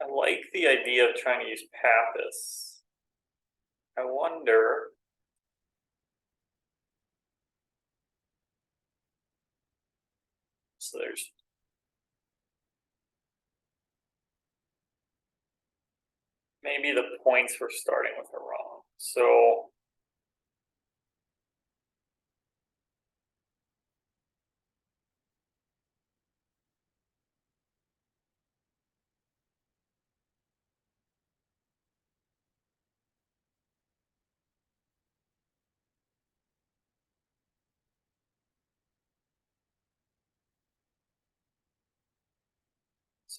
I like the idea of trying to use Pappus. I wonder. So there's maybe the points we're starting with are wrong. So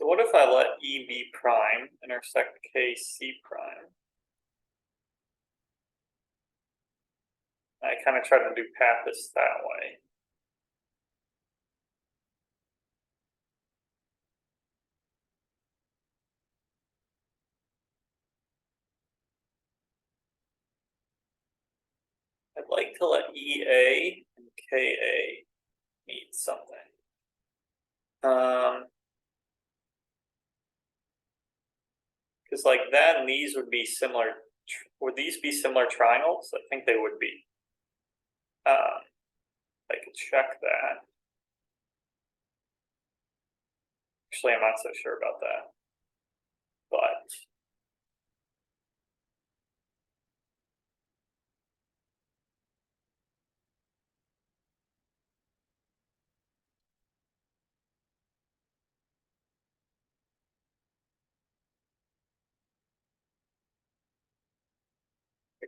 what if I let E be prime intersect K C prime? I kind of try to do Pappus that way. I'd like to let EA and KA meet something. Because like then these would be similar. Would these be similar triangles? I think they would be. I could check that. Actually, I'm not so sure about that. But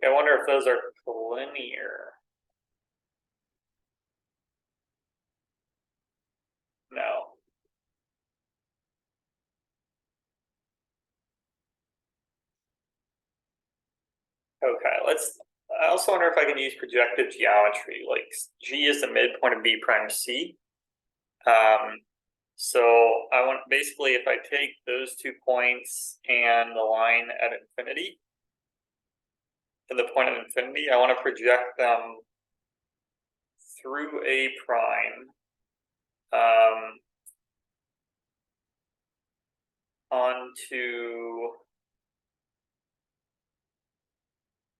I wonder if those are collinear. No. Okay, I also wonder if I can use projective geometry, like G is the midpoint of B prime C. So I want, basically, if I take those 2 points and the line at infinity, and the point of infinity, I want to project them through A prime onto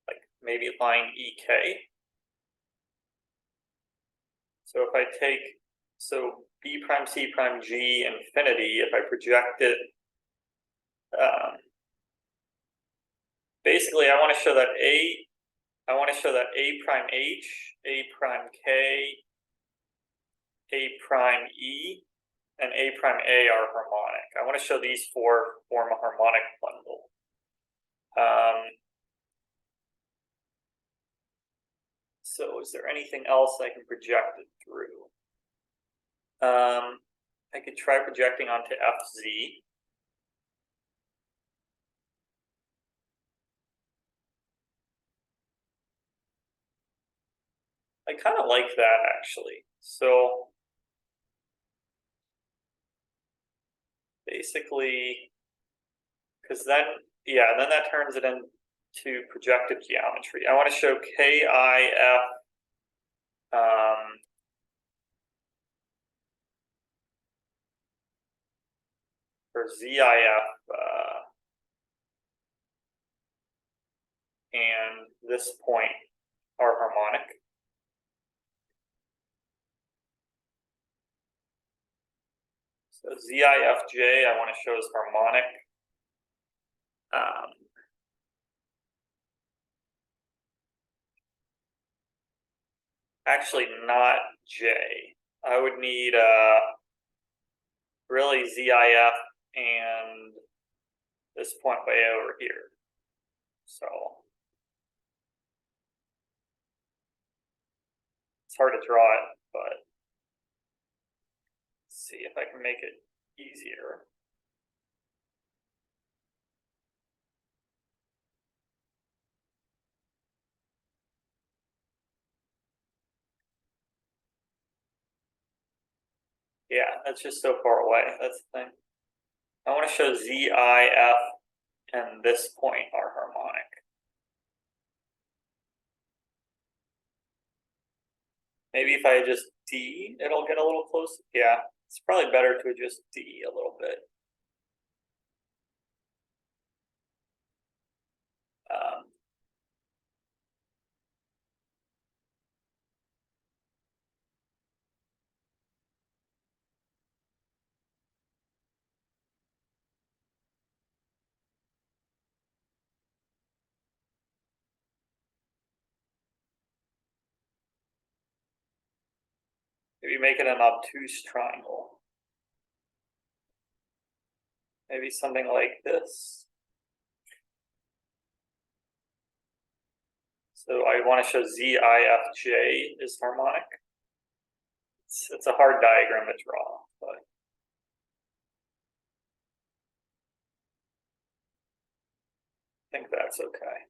like maybe line EK. So if I take, so B prime C prime G infinity, if I project it, basically I want to show that A prime H, A prime K, A prime E, and A prime A are harmonic. I want to show these four form a harmonic bundle. So is there anything else I can project it through? I could try projecting onto FZ. I kind of like that actually. So basically, because then, yeah, then that turns it into projective geometry. I want to show KIF or ZIF and this point are harmonic. So ZIFJ I want to show is harmonic. Actually not J. I would need really ZIF and this point way over here. So it's hard to draw it, but let's see if I can make it easier. Yeah, that's just so far away. That's the thing. I want to show ZIF and this point are harmonic. Maybe if I adjust D, it'll get a little close. Yeah, it's probably better to adjust D a little bit. Maybe make it an obtuse triangle. Maybe something like this. So I want to show ZIFJ is harmonic. It's a hard diagram to draw, but I think that's okay.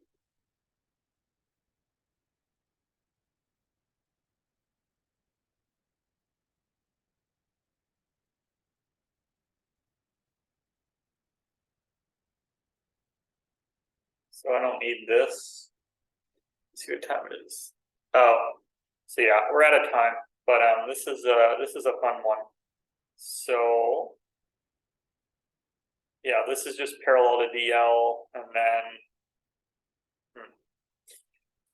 So I don't need this. Let's see what time it is. Oh, so yeah, we're out of time. But this is a fun one. So yeah, this is just parallel to DL, and then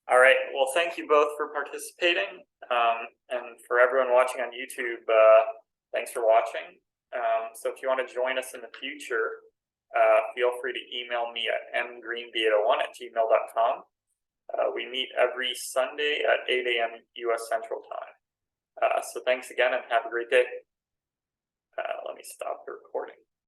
all right. Well, thank you both for participating, and for everyone watching on YouTube. Thanks for watching. So if you want to join us in the future, feel free to email me at mgreenb801@gmail.com. We meet every Sunday at 8 a.m. US Central Time. So thanks again and have a great day. Let me stop the recording.